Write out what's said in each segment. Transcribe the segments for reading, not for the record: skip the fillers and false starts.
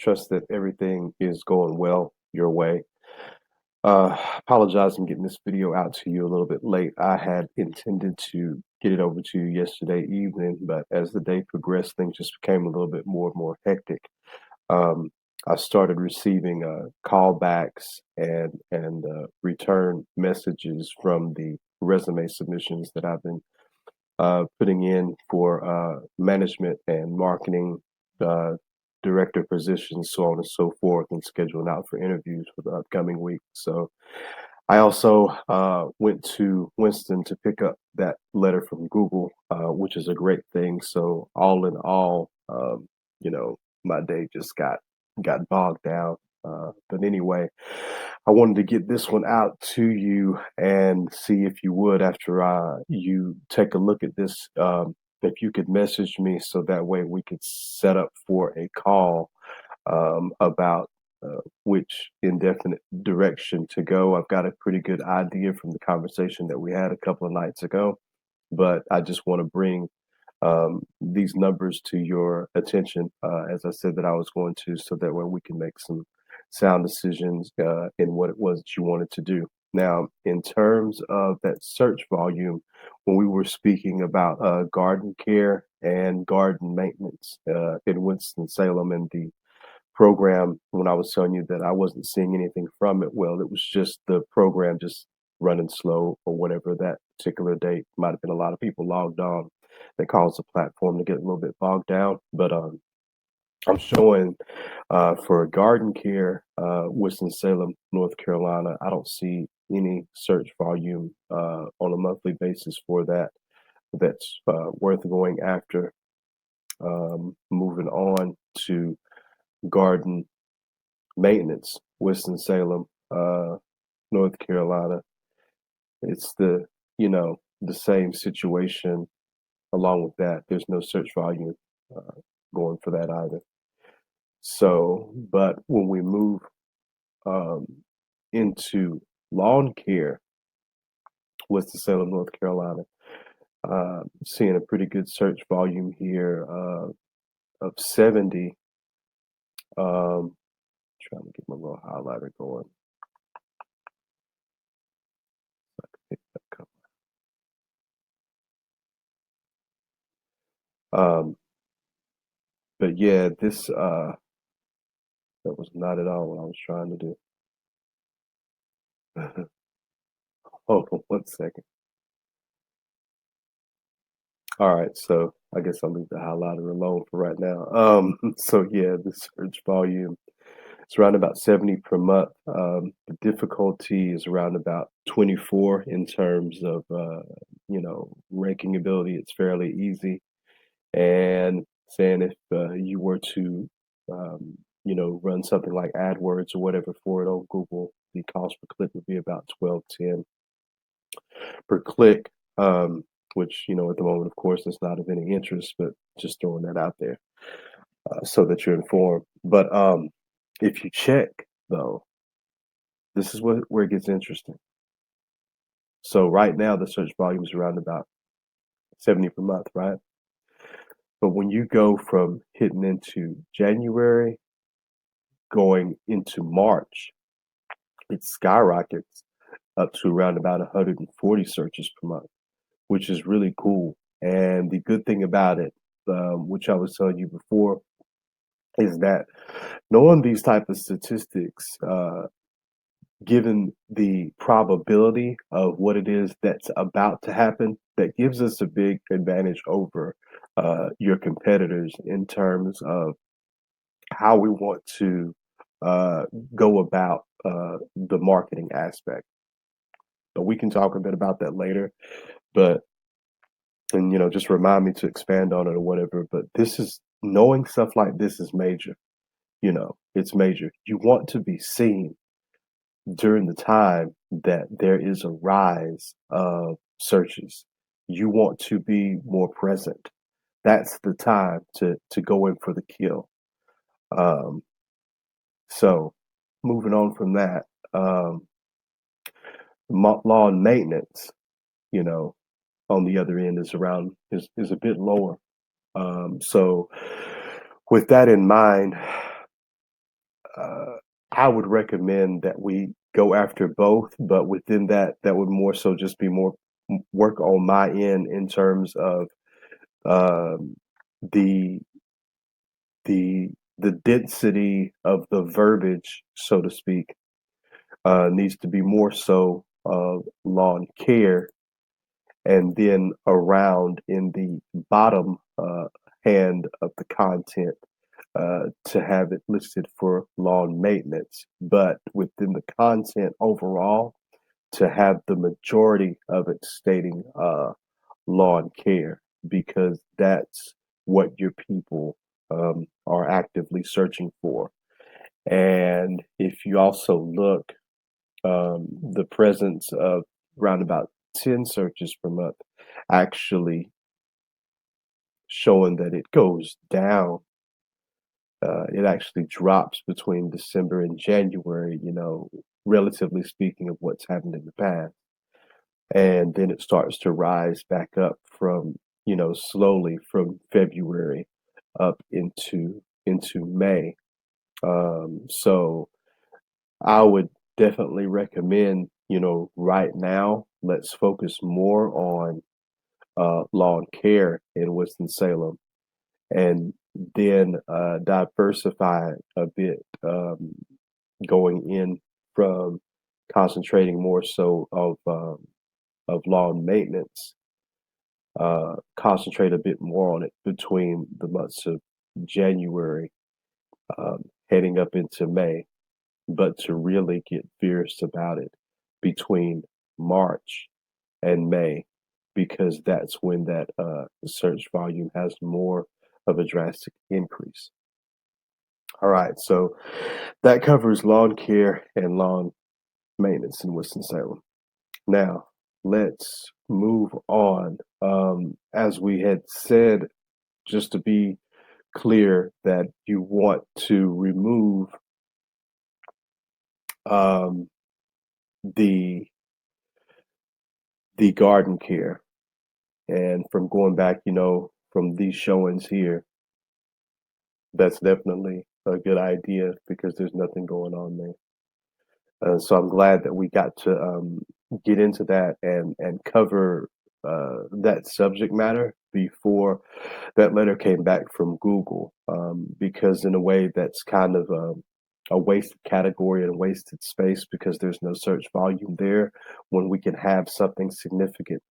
trust that everything is going well your way. Apologize, I'm getting this video out to you a little bit late. I had intended to get it over to you yesterday evening, but as the day progressed, things just became a little bit more and more hectic. Um, I started receiving callbacks and return messages from the resume submissions that I've been putting in for management and marketing uh, director positions, so on and so forth, and scheduling out for interviews for the upcoming week. So I also went to Winston to pick up that letter from Google, which is a great thing. So all in all, my day just got bogged down. But anyway, I wanted to get this one out to you and see if you would, after you take a look at this, if you could message me so that way we could set up for a call about which indefinite direction to go. I've got a pretty good idea from the conversation that we had a couple of nights ago, but I just want to bring these numbers to your attention, as I said that I was going to, so that way we can make some sound decisions in what it was that you wanted to do. Now, in terms of that search volume, when we were speaking about garden care and garden maintenance in Winston-Salem and the program, when I was telling you that I wasn't seeing anything from it, well, it was just the program just running slow or whatever that particular date. Might have been a lot of people logged on that caused the platform to get a little bit bogged down. But I'm showing for garden care, Winston-Salem, North Carolina. I don't see any search volume on a monthly basis for that that's worth going after. Moving on to garden maintenance, Winston-Salem, North Carolina. It's the same situation along with that. There's no search volume going for that either. So, but when we move um, into lawn care, Winston-Salem, North Carolina, seeing a pretty good search volume here of 70. Trying to get my little highlighter going. Pick that up. But yeah, this that was not at all what I was trying to do. Hold on one second. All right, so I guess I'll leave the highlighter alone for right now. So yeah, the search volume it's around about 70 per month. The difficulty is around about 24 in terms of ranking ability. It's fairly easy. And saying if you were to run something like AdWords or whatever for it on Google, the cost per click would be about 12.10 per click. Which at the moment, of course, is not of any interest, but just throwing that out there so that you're informed. But if you check though, this is where it gets interesting. So right now the search volume is around about 70 per month, right? But when you go from hitting into January, going into March, it skyrockets up to around about 140 searches per month, which is really cool. And the good thing about it, which I was telling you before, is that knowing these type of statistics, given the probability of what it is that's about to happen, that gives us a big advantage over your competitors in terms of how we want to uh, go about the marketing aspect. But we can talk a bit about that later. But and just remind me to expand on it or whatever. But this is knowing stuff like this is major. It's major. You want to be seen during the time that there is a rise of searches. You want to be more present. That's the time to go in for the kill. Um, so moving on from that, lawn maintenance, you know, on the other end is a bit lower. So with that in mind, uh, I would recommend that we go after both, but within that, that would more so just be more work on my end in terms of um, the the density of the verbiage, so to speak, needs to be more so lawn care, and then around in the bottom hand of the content to have it listed for lawn maintenance, but within the content overall, to have the majority of it stating lawn care, because that's what your people are actively searching for. And if you also look, the presence of around about 10 searches per month actually showing that it goes down. It actually drops between December and January, relatively speaking of what's happened in the past. And then it starts to rise back up from, slowly from February up into May. So I would definitely recommend, right now, let's focus more on lawn care in Winston-Salem, and then diversify a bit, going in from concentrating more so of lawn maintenance, concentrate a bit more on it between the months of January, heading up into May, but to really get fierce about it between March and May, because that's when that search volume has more of a drastic increase. All right, so that covers lawn care and lawn maintenance in Winston-Salem. Now, let's move on. As we had said, just to be clear, that you want to remove um, the garden care. And from going back, from these showings here, that's definitely a good idea because there's nothing going on there. So I'm glad that we got to get into that and cover that subject matter before that letter came back from Google, because in a way that's kind of a wasted category and a wasted space because there's no search volume there when we can have something significant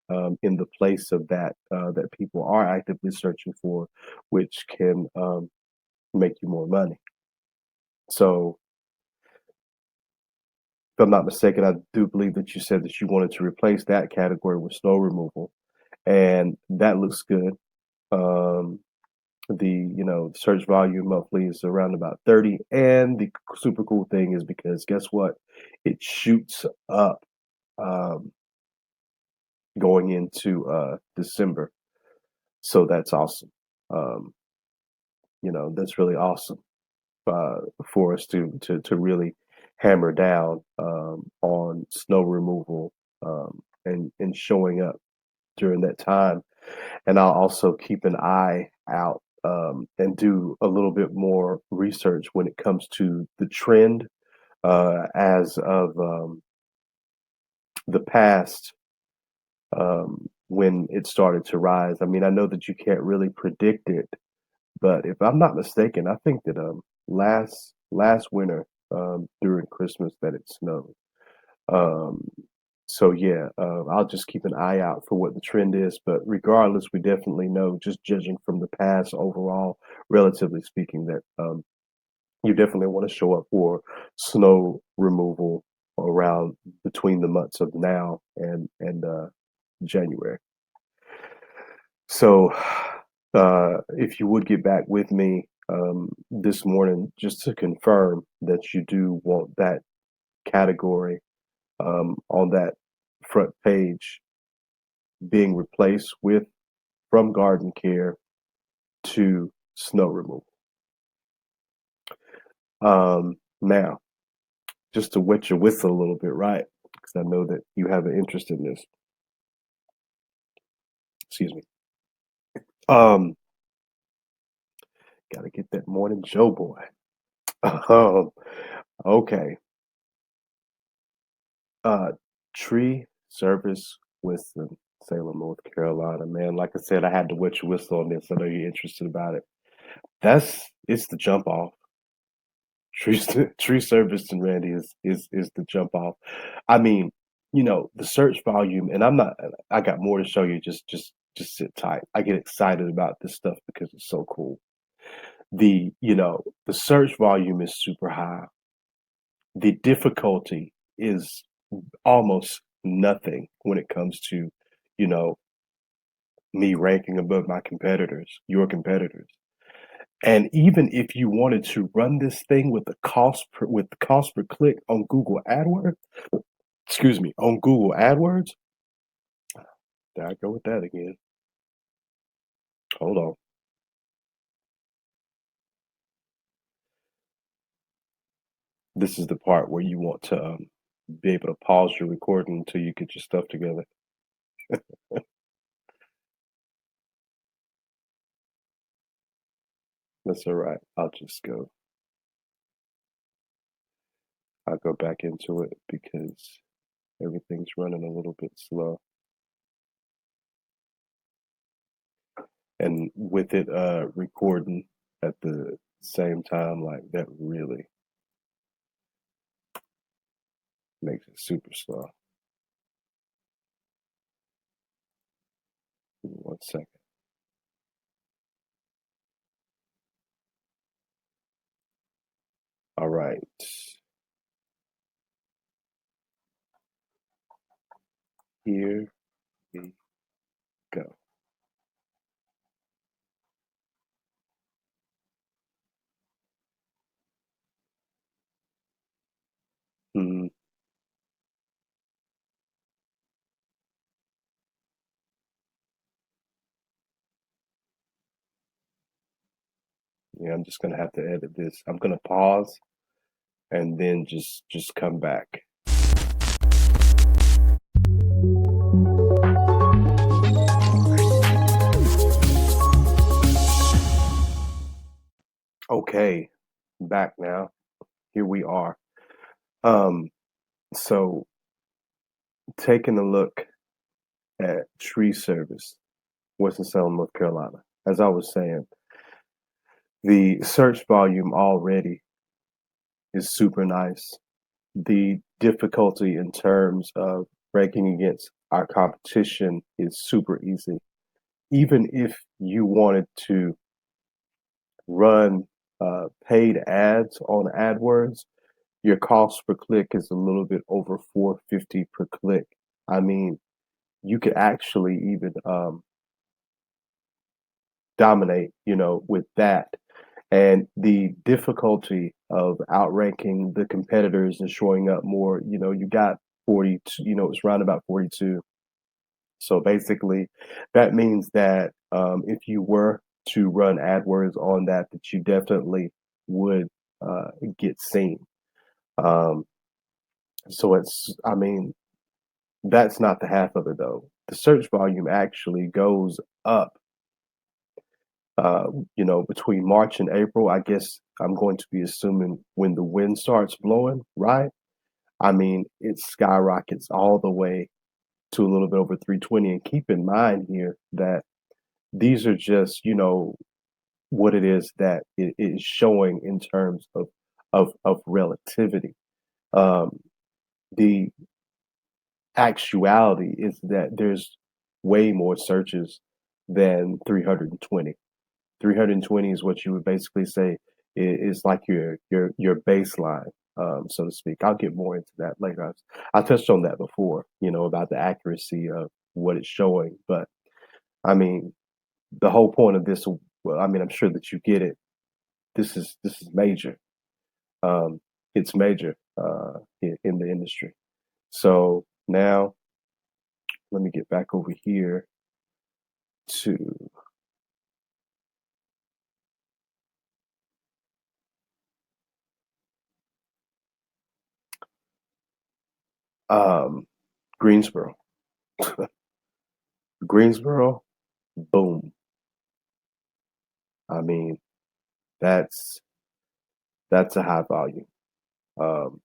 in the place of that that people are actively searching for, which can make you more money. So if I'm not mistaken, I do believe that you said that you wanted to replace that category with snow removal, and that looks good. Um, the search volume monthly is around about 30, and the super cool thing is because guess what? It shoots up um, going into December, so that's awesome. Um, that's really awesome for us to really hammer down on snow removal and showing up during that time. And I'll also keep an eye out and do a little bit more research when it comes to the trend as of the past, when it started to rise. I mean, I know that you can't really predict it, but if I'm not mistaken, I think that last winter during Christmas that it snowed. Um, so yeah, I'll just keep an eye out for what the trend is. But regardless, we definitely know, just judging from the past overall, relatively speaking, that you definitely want to show up for snow removal around between the months of now and January. So, if you would get back with me this morning, just to confirm that you do want that category on that front page being replaced with from garden care to snow removal. Now, just to wet your whistle a little bit, right? Because I know that you have an interest in this. Excuse me. Um, Gotta get that morning Joe boy. Um, okay. Uh, Tree Service Whistle, Salem, North Carolina. Man, like I said, I had to wet your whistle on this. I know you're interested about it. It's the jump off. Tree Tree Service and Randy is the jump off. I mean, the search volume, and I'm not. I got more to show you. Just sit tight. I get excited about this stuff because it's so cool. The search volume is super high. The difficulty is almost nothing when it comes to, you know, me ranking above my competitors, your competitors. And even if you wanted to run this thing with the cost per click on Google AdWords, excuse me, on Google AdWords, there I go with that again. Hold on. This is the part where you want to be able to pause your recording until you get your stuff together. That's all right. I'll go back into it because everything's running a little bit slow. And with it recording at the same time, like that really makes it super slow. Give me 1 second. All right. Here we go. Mm, yeah, I'm just gonna have to edit this. I'm gonna pause and then just come back. Okay, back now. Here we are. Um, so taking a look at tree service, Winston-Salem, North Carolina. As I was saying, the search volume already is super nice. The difficulty in terms of ranking against our competition is super easy. Even if you wanted to run paid ads on AdWords, your cost per click is a little bit over 450 per click. I mean, you could actually even dominate, with that. And the difficulty of outranking the competitors and showing up more, you got 42, it's around about 42. So basically, that means that if you were to run AdWords on that, that you definitely would get seen. Um, so I mean, that's not the half of it though. The search volume actually goes up, uh, between March and April. I guess I'm going to be assuming when the wind starts blowing, right? I mean, it skyrockets all the way to a little bit over 320. And keep in mind here that these are just, what it is that it is showing in terms of relativity. Um, the actuality is that there's way more searches than 320. 320 is what you would basically say is like your baseline, so to speak. I'll get more into that later. I touched on that before, about the accuracy of what it's showing. But I mean, the whole point of this, well, I mean, I'm sure that you get it. This is major. Um, it's major in the industry. So now let me get back over here to um, Greensboro. Greensboro, boom. I mean, that's That's a high value. Um,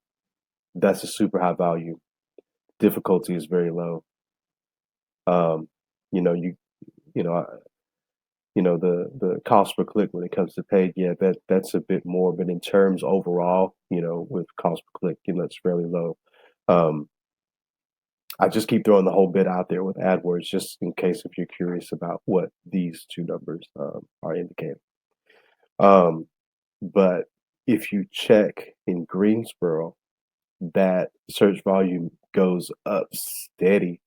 that's a super high value. Difficulty is very low. Um, you know, you know, the cost per click when it comes to paid, yeah, that's a bit more. But in terms overall, with cost per click, it's fairly low. Um, I just keep throwing the whole bit out there with AdWords, just in case if you're curious about what these two numbers are indicating. Um, but if you check in Greensboro, that search volume goes up steady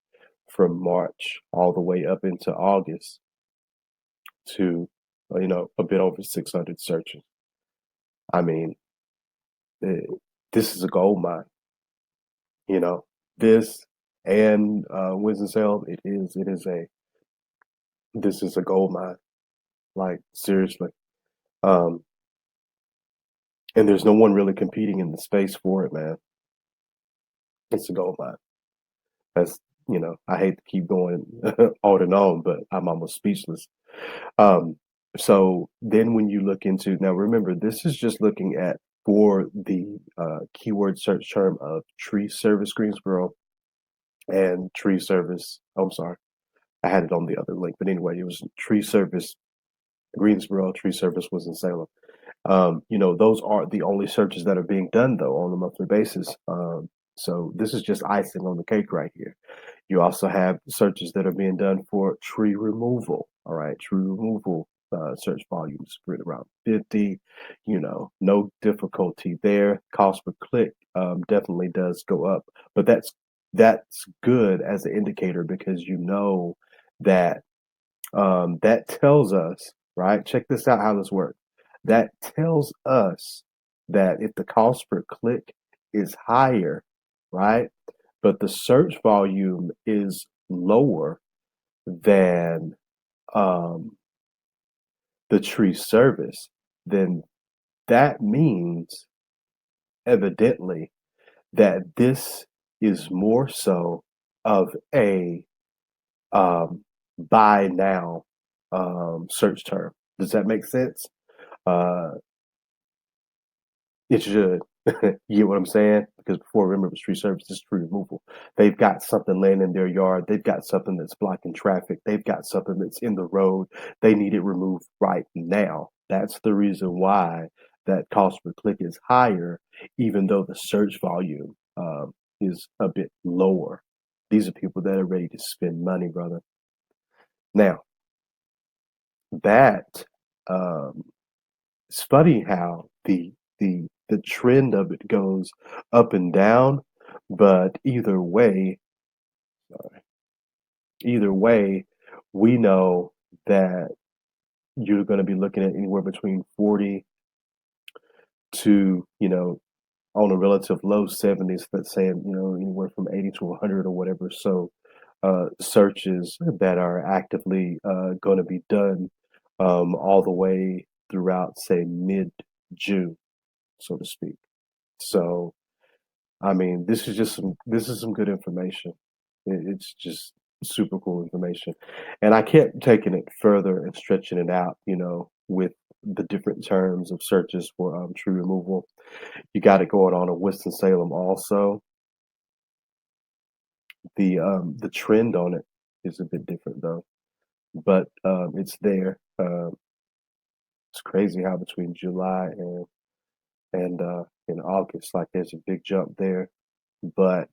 from March all the way up into August to, a bit over 600 searches. I mean, eh, this is a gold mine, you know. This and Winston-Salem, this is a gold mine. Like seriously. Um, and there's no one really competing in the space for it, man. It's a gold mine. That's I hate to keep going on and on, but I'm almost speechless. Um, so then when you look into now, remember this is just looking at for the keyword search term of tree service Greensboro and tree service. Oh, I'm sorry, I had it on the other link, but anyway, it was tree service Greensboro. Tree service was in Salem. Those aren't the only searches that are being done though on a monthly basis. So this is just icing on the cake right here. You also have searches that are being done for tree removal. All right, tree removal search volumes spread around 50. No difficulty there. Cost per click definitely does go up, but that's good as an indicator because that that tells us, right? Check this out how this works. That tells us that if the cost per click is higher, right? But the search volume is lower than um, the tree service, then that means evidently that this is more so of a buy now search term. Does that make sense? Uh, it should. You get what I'm saying? Because before, remember, it was tree service, this is tree removal. They've got something laying in their yard. They've got something that's blocking traffic. They've got something that's in the road. They need it removed right now. That's the reason why that cost per click is higher, even though the search volume is a bit lower. These are people that are ready to spend money, brother. Now, that um, it's funny how the trend of it goes up and down, but either way, we know that you're going to be looking at anywhere between 40 to, on a relative low 70s, let's say, anywhere from 80 to 100 or whatever. So, searches that are actively going to be done all the way throughout, say, mid June, so to speak. So, I mean, this is some good information. It's just super cool information, and I kept taking it further and stretching it out. With the different terms of searches for tree removal. You got it going on in Winston Salem also. The trend on it is a bit different though, but it's there. It's crazy how between July and in August, like there's a big jump there, but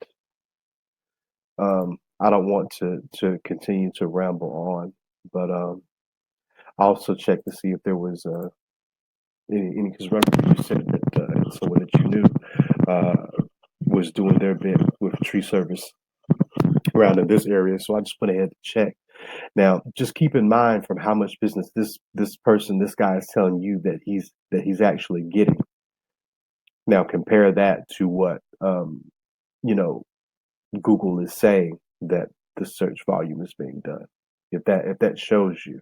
I don't want to continue to ramble on, but I also checked to see if there was any because remember you said that someone that you knew uh, was doing their bit with tree service around in this area, so I just went ahead to check. Now, just keep in mind from how much business this guy is telling you that he's actually getting. Now, compare that to what you know Google is saying that the search volume is being done. If that shows you,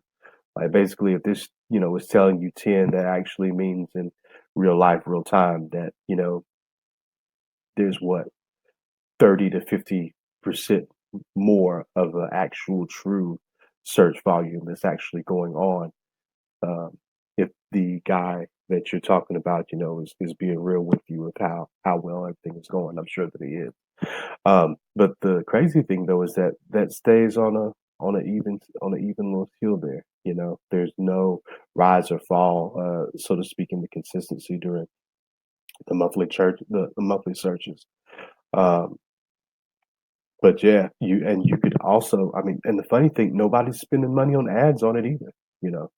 like basically, if this is telling you 10, that actually means in real life, real time, that there's what 30 to 50% more of an actual true search volume that's actually going on. Um, if the guy that you're talking about, is being real with you with how well everything is going. I'm sure that he is. But the crazy thing though is that that stays on an even little keel there. There's no rise or fall, so to speak, in the consistency during the monthly searches. Um, but yeah, you could also, I mean, and the funny thing, nobody's spending money on ads on it either. You know,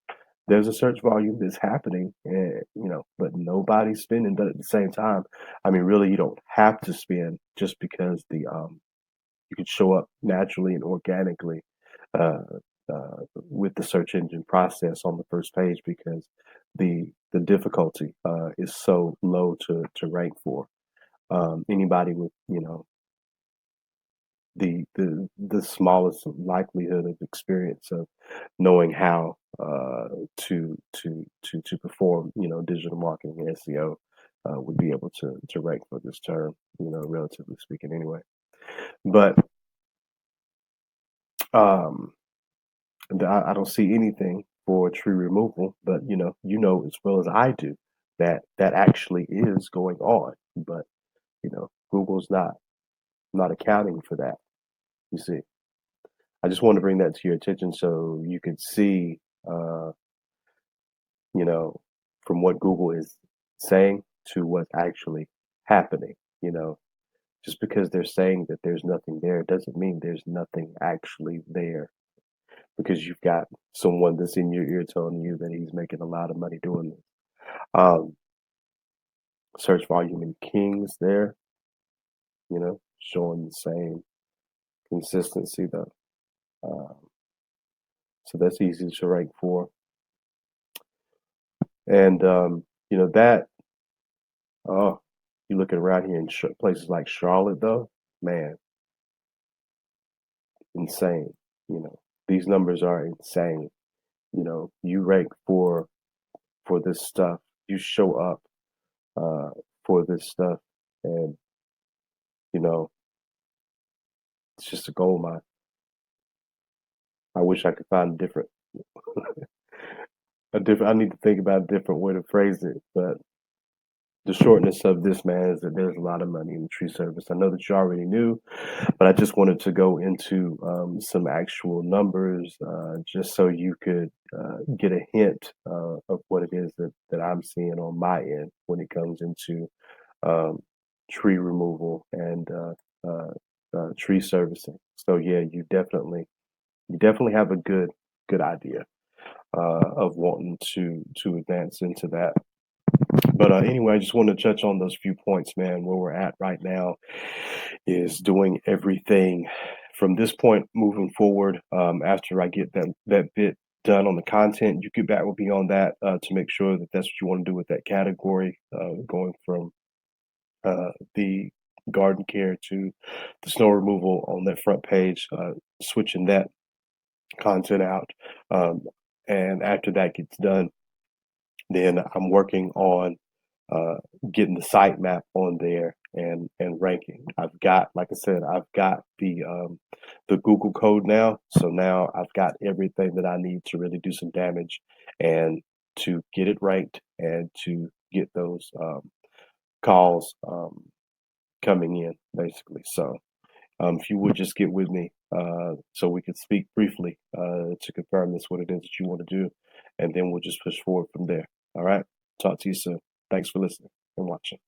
there's a search volume that's happening, and but nobody's spending. But at the same time, I mean, really, you don't have to spend just because the you could show up naturally and organically uh, with the search engine process on the first page because the difficulty is so low to rank for. Anybody with the smallest likelihood of experience of knowing how to perform digital marketing and SEO would be able to rank for this term, relatively speaking anyway. But um, I don't see anything for tree removal, but as well as I do that that actually is going on. But Google's not accounting for that. You see, I just want to bring that to your attention so you could see, uh, you know, from what Google is saying to what's actually happening. You know, just because they're saying that there's nothing there doesn't mean there's nothing actually there. Because you've got someone that's in your ear telling you that he's making a lot of money doing this. Um, Search volume in Kings there, showing the same consistency though. Um, so that's easy to rank for. And that oh, you looking around here in places like Charlotte though, man, insane. These numbers are insane. You rank for this stuff. You show up uh, for this stuff, and you know it's just a gold mine. I wish I could find a different. I need to think about a different way to phrase it, but the shortness of this, man, is that there's a lot of money in the tree service. I know that you already knew, but I just wanted to go into some actual numbers just so you could get a hint of what it is that I'm seeing on my end when it comes into um, tree removal and tree servicing. So yeah, you definitely have a good idea of wanting to advance into that. But anyway, I just wanted to touch on those few points, man. Where we're at right now is doing everything from this point moving forward. After I get that bit done on the content, you get back with me on that to make sure that that's what you want to do with that category, going from the garden care to the snow removal on that front page, switching that content out. Um, and after that gets done, then I'm working on uh, getting the sitemap on there and ranking. Like I said, I've got the Google code now, so now I've got everything that I need to really do some damage and to get it ranked and to get those calls coming in, basically. So if you would just get with me so we could speak briefly to confirm this, what it is that you want to do, and then we'll just push forward from there. All right. Talk to you soon. Thanks for listening and watching.